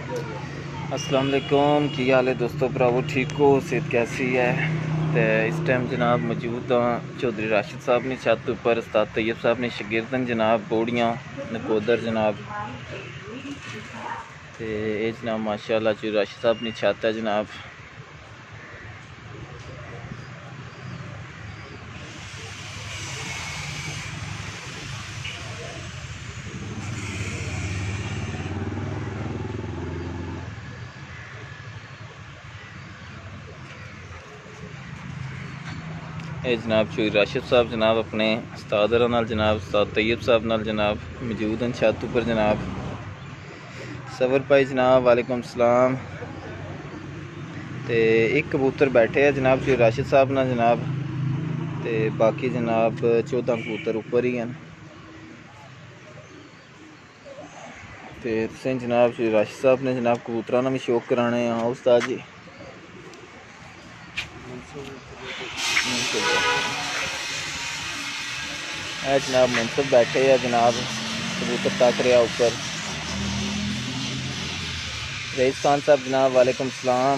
अस्सलाम वालेकुम, की हाल है दोस्तों भरावो, ठीक हो? सेहत कैसी है? तो इस टाइम जनाब मौजूद हाँ चौधरी राशिद साहब ने छत उपर, उस्ताद तैयब साहब ने शगिर्दन जनाब बोड़ियाँ नकोदर जनाब। तो ये जनाब माशाअल्लाह चौधरी राशिद साहब ने छत है जनाब। ये जनाब चौधरी राशिद साहब जनाब अपने उस्ताद नाल जनाब उस्ताद तैयब साहब नाल जनाब मौजूद हैं छत उपर जनाब। सबर भाई जनाब वालेकुम सलाम। तो एक कबूतर बैठे हैं जनाब चौधरी राशिद साहब नाल जनाब, तो बाकी जनाब 14 कबूतर उपर ही हैं। तो तुसें जनाब चौधरी राशिद साहब ने जनाब कबूतरां दा भी शौक कराने हैं। हाँ उस्ताद जी है जनाब मुनसब बैठे हैं जनाब, कबूतर तक रहा ऊपर। रईस खान साहब जनाब वालेकुम सलाम।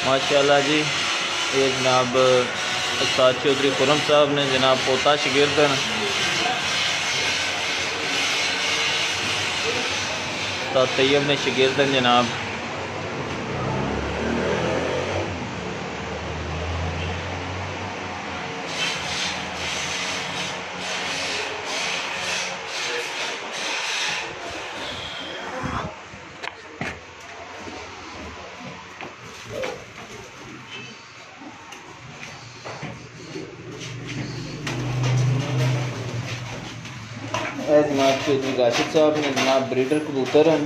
माशाअल्लाह जी, ये जनाब उस्ताद चौधरी खुरम साहब ने जनाब पोता शगिर्दन उस्ताद तैयब ने शगिर्दन जनाब। जनाब चौधरी राशिद साहब ने जनाब ब्रीडर कबूतर हैं।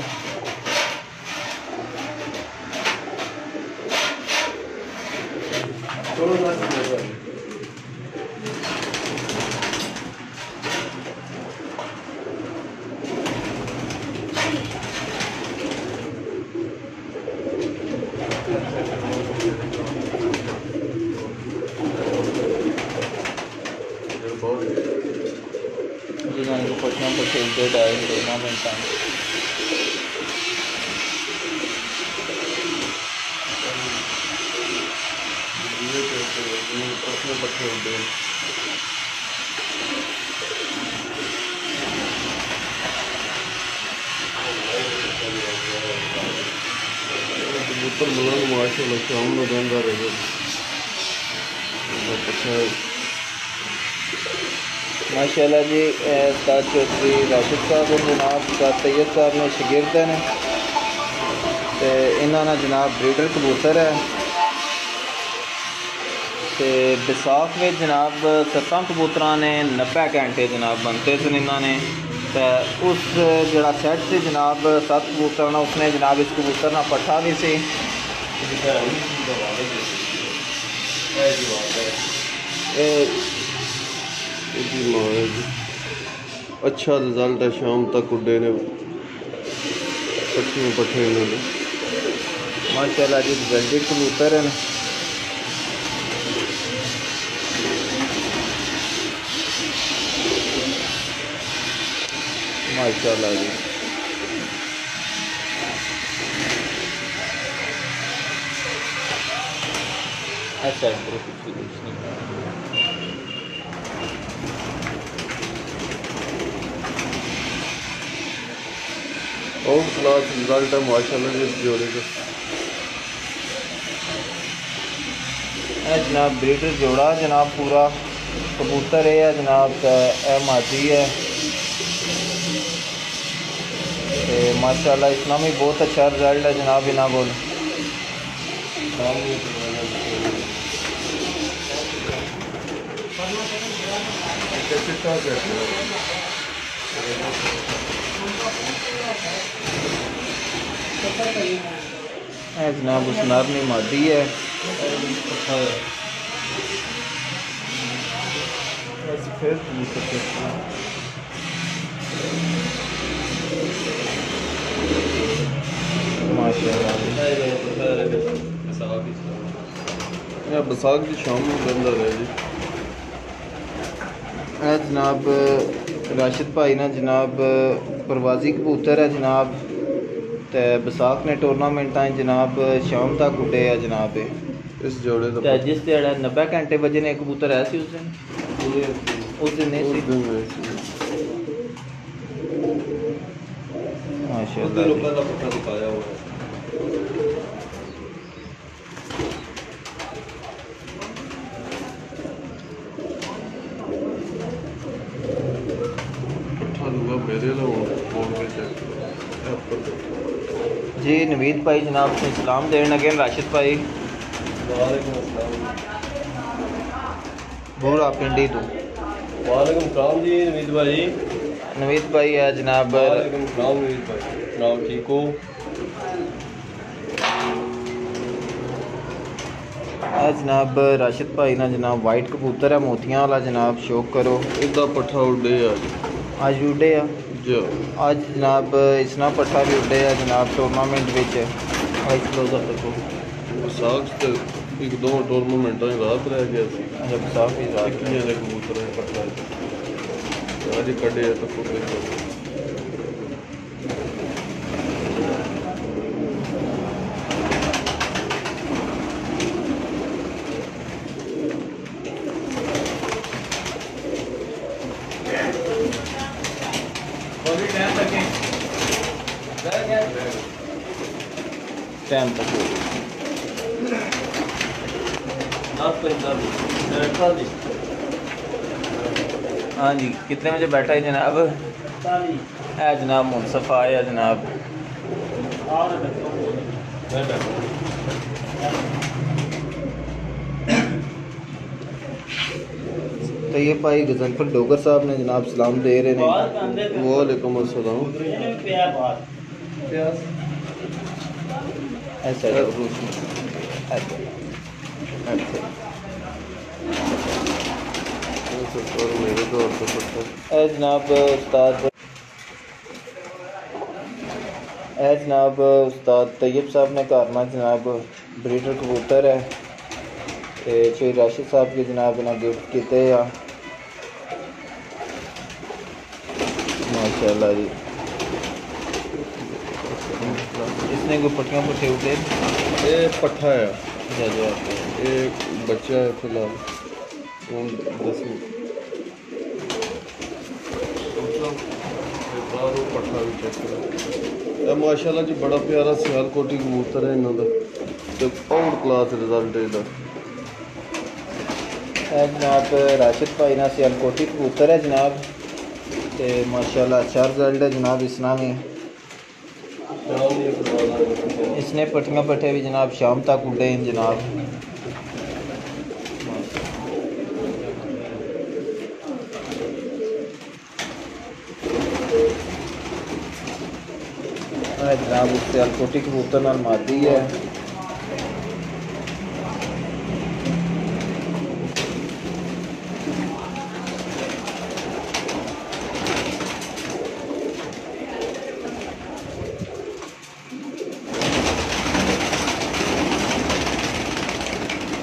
जिन्होंने को पटना पर खेलते डाय रोना बनता है। कबूतर मलंग माशाल्लाह शाम में रहता रहे। माशाअल्लाह जी, उस्ताद चौधरी राशिद साहब जनाब उस्ताद तैयब साहब ने शगिर्द ने, तो इन्होंने जनाब ब्रीडर कबूतर है। तो बैसाख में जनाब 7 कबूतर ने 90 घंटे जनाब बनते थे इन्होंने। तो उस जड़ा सैट से जनाब 7 कबूतर ना उसने जनाब इस कबूतर ना पट्ठा भी सी। अच्छा रिजल्ट है, शाम तक उड़े ने पट्ठे पट्ठे इन्होंने माशाअल्लाह जी, रिजल्टेड कबूतर हैं। माशाअल्लाह जी, अच्छा और क्लास रिजल्ट है माशाल्लाह जी इस जोड़े का। जनाब ब्रीडर जोड़ा जनाब पूरा कबूतर है जनाब, मादी है। माशाअल्लाह इसमें भी बहुत अच्छा रिजल्ट है जनाब इन्हों को। जनाब उस नर में मादी है। फिर कबूतर चेक करो। माशाल्लाह यह बसाख की शाम में बंदा रहे जी। जनाब राशिद भाई ना जनाब परवाजी कबूतर है जनाब, ते बसाख ने टूरनामेंट जनाब शाम तक उड्डे है जनाब। इस जोड़े का ते जिस ध्याड़े 90 घंटे बजे ने कबूतर है सी उस दिन नहीं सी। माशाल्लाह लोगों का पट्टा दिखाया हुआ है। पट्टा लूगा मेरे ला फोन पे चेक करो। जी नवीद भाई जनाब से सलाम देन लगे राशिद भाई वालेकुम अस्सलाम। बूढ़ा पिंडी तो वालेकुम सलाम जी नवीद भाई। नवीद भाई है जनाब। वालेकुम सलाम नवीद भाई, जनाब ठीक हो? है जनाब राशिद भाई ना जनाब वाइट कबूतर है मोतियां वाला जनाब, शौक करो। इदा पट्ठा उड़े आज आज उड्डे आ जो आज जनाब इसना पट्ठा भी उड्डे आ जनाब टूरनामेंट विच। आज क्लोजअप देखो बसाख से एक दो टूरनामेंट रात रह गया सी। अच्छा बसाख भी रात किए ने कबूतर है पट्ठा आज कड़े तो खूब टाइम तक हाँ जी। कितने बजे बैठा है जनाब? है जनाब मुनसफ आया जनाब। तो ये भाई गजनफर डोगर साहब ने जनाब सलाम दे रहे हैं। वालेकुम अस्सलाम। ऐसा सरकार मेरे दौर पर पट्ठा है जनाब उस्ताद। है जनाब उस्ताद तैयब साहब ने घर में जनाब ब्रीडर कबूतर है ते श्री राशिद साहब के जनाब इन्हें गिफ्ट किए आ। माशाल्लाह जी। इसने कोई पट्टियाँ पुट्टे उठे ये पट्ठा है। जो एक बच्चा है फिलहाल 10वीं पट्ठा भी चेक करो। माशाल्लाह जी बड़ा प्यारा सियालकोटी कबूतर है इन्हों का आउट क्लास रिजल्ट है। जनाब राशिद भाई ना सियालकोटी कबूतर है जनाब, ते माशाल्लाह अच्छा रिजल्ट है जनाब इसना भी। इसने पट्टियाँ पट्टे भी जनाब शाम तक उड़े हैं जनाब। जनाब उस सियालकोटी कबूतर नाल मादी है।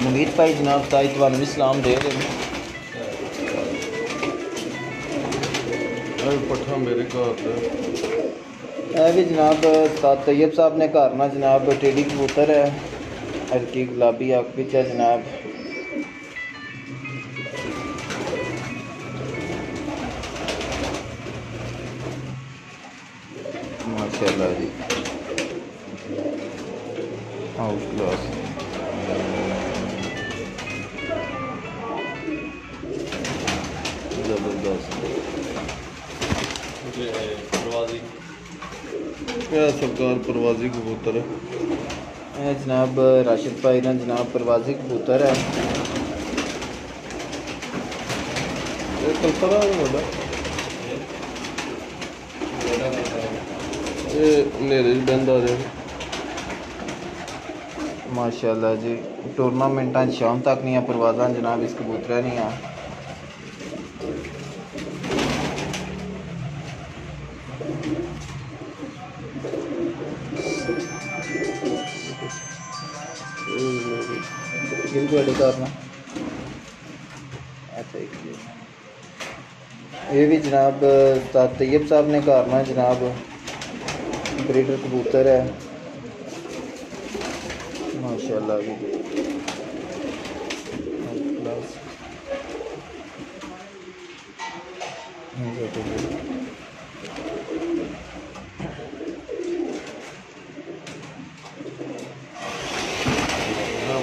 नवीद भाई जनाब ताइज वाले भी सलाम दे रहे हैं। पट्ठा मेरे घर है भी जनाब उस्ताद तैयब साहब ने घर ना जनाब टेडी कबूतर है हल्की गुलाबी अख बिच है जनाब। माशाल्लाह जी आउट क्लास। जबरदस्त क्या सरकार परवाजी कबूतर है। जनाब राशिद भाई ना जनाब परवाजी कबूतर है। ये नेरे बंदा रहे माशाल्लाह जी टूरनामेंट शाम तक नहीं है परवाजा जनाब इस कबूतर नहीं है। इनको एड करना। अच्छा ये भी जनाब उस्ताद तैयब साहब ने करना है जनाब, ब्रीडर कबूतर है माशाल्लाह।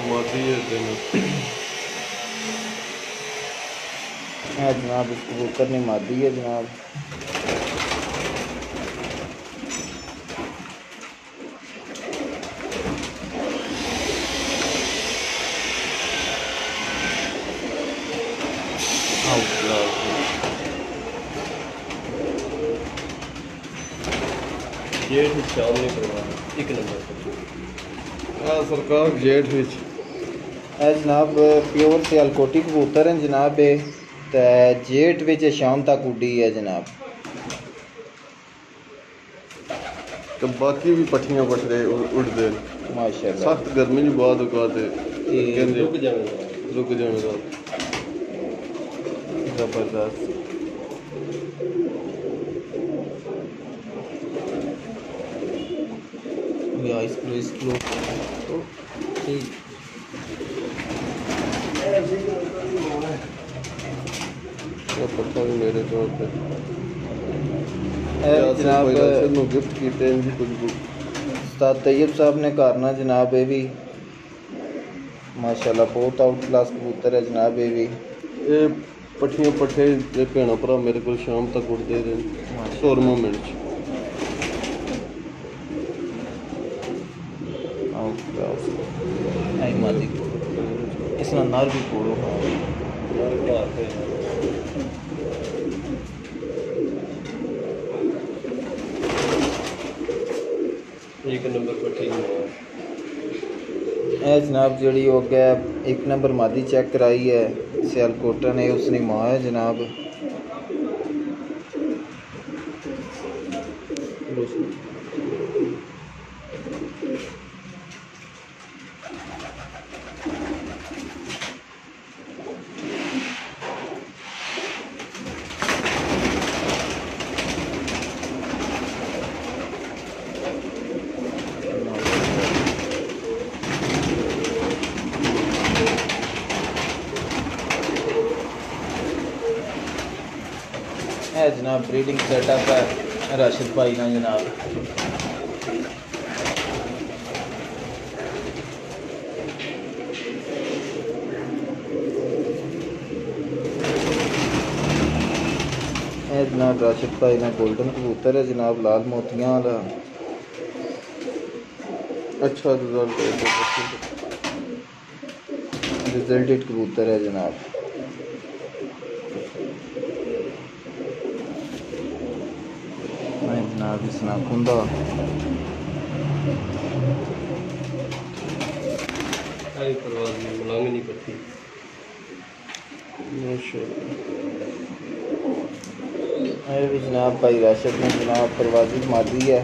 मादी है दोनों। हाँ जनाब, इस कबूतर ने मादी है जनाब। जेठ शाम ने करवाया एक नंबर पर सरकार जेठ विच जनाब प्योर सियालकोटी कबूतर हैं जनाब, ते जेठ विच शाम तक उड्डी है जनाब। तो बाकी भी पट्ठियां बटरे उड़ते माशाल्लाह। सख्त गर्मी की बाद उगाते रुक जाने का जबरदस्त। या इसको ठीक पट्ठा भी मेरे तौर पे जनाब गिफ्ट किए हैं कुछ उस्ताद तैयब साहब ने करना जनाब। ये भी माशाल्लाह बहुत आउट क्लास कबूतर है जनाब। ये भी ये पट्ठियां पट्ठे भैन भरा मेरे को शाम तक उड़ते रहे 100 मिनट आउट क्लास आई मादी इसना नर भी कोड़ो। एक नंबर पट्टी जनाब जी हो गया एक नंबर मादी चेक कराई है सियालकोटा ने, उसने माँ है जनाब। है जनाब ब्रीडिंग सेटअप है राशिद भाई ना जनाब। है जनाब राशिद भाई ना गोल्डन कबूतर है जनाब, लाल मोतियां वाला। अच्छा रिजल्टेड कबूतर है जनाब। जनाब इस नाखुंदा मलंग नहीं पड़ती भी जनाब भाई राशिद ने जनाब परवाजी मादी है।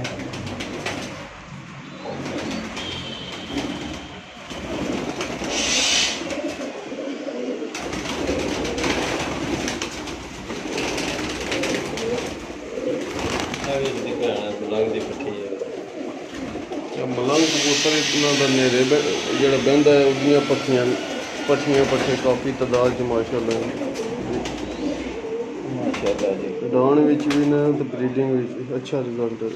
मलंग कबूतर इतना नेरे जो बहता है उसदियाँ पट्ठियां पट्ठे काफ़ी तादाद च माशाल्लाह जी डाउन विच भी ना तो ब्रीडिंग विच अच्छा रिजल्ट है।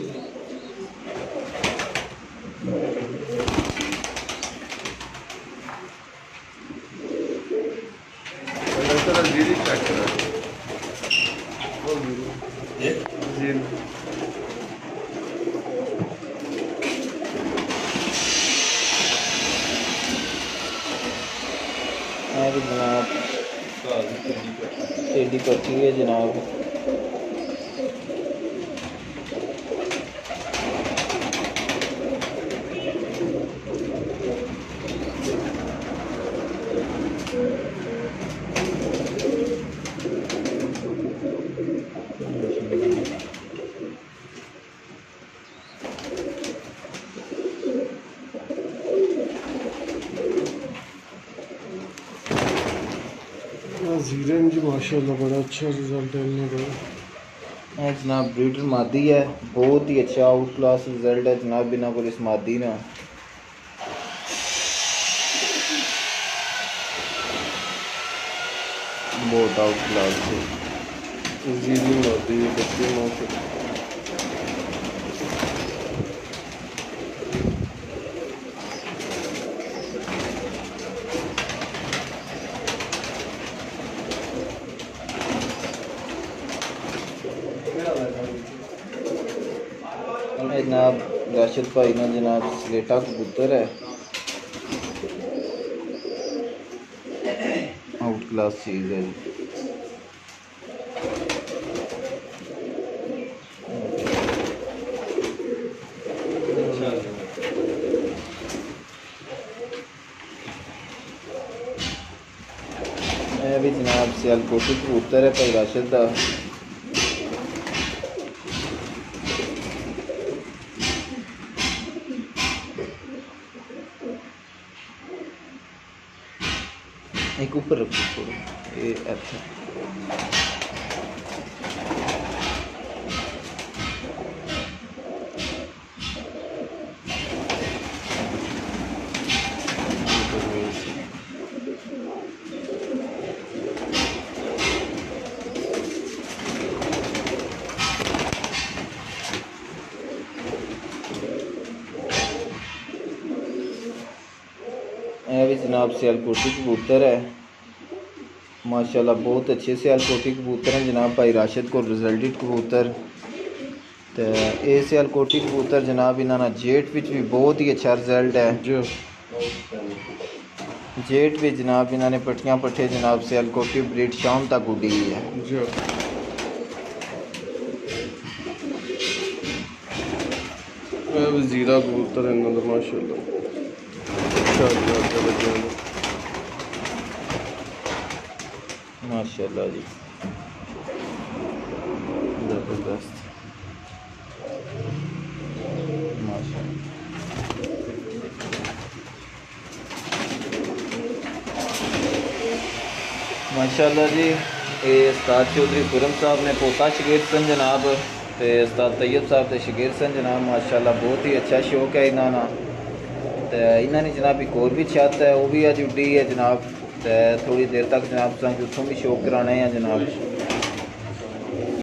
भी जनाब टेडी पट्टी है जनाब। जीरे में जी माशाल्लाह बड़ा अच्छा रिजल्ट है इनमें का। है जनाब ब्रीडर मादी है, बहुत ही अच्छा आउट क्लास रिजल्ट है जनाब। बिना को इस मादी ना बहुत आउट क्लास है। जीरी मादी है बच्चे माशाल्लाह। है जनाब राशिद भाई ना जनाब स्लेटा कबूतर है, आउट क्लास चीज़ है जी। ਇਹ भी जनाब सियालकोटी कबूतर है भाई राशिद का। एक ऊपर रखो थोड़ा, ये अच्छा भी जनाब सियालकोटी कबूतर है माशाल्लाह, बहुत अच्छे सियालकोटी कबूतर हैं जनाब। भाई राशिद को रिजल्टेड कबूतर तो ये सियालकोटी कबूतर जनाब इन्होंने जेट विच भी बहुत ही अच्छा रिजल्ट है। जो जेट भी जनाब इन्होंने पट्टियाँ पट्ठे जनाब सियालकोटी ब्रीड शाम तक उड़ी है। जो जीरा कबूतर है इन्होंने माशाल्लाह अच्छा बच्चे माशाल्लाह जी, ज़बरदस्त माशाल्लाह। माशाल्लाह जी, ये उस्ताद चौधरी खुरम साहब ने पोता शगीर सन जनाब, तो उस्ताद तैयब साहब तो शगीर सन जनाब। माशाल्लाह बहुत ही अच्छा शौक है इन्होंने। तो इन्होंने जनाब एक और भी छत है, वो भी अज उड्डी है जनाब। तो थोड़ी देर तक जनाब तुसें उत्थों भी शौक कराने हैं जनाब।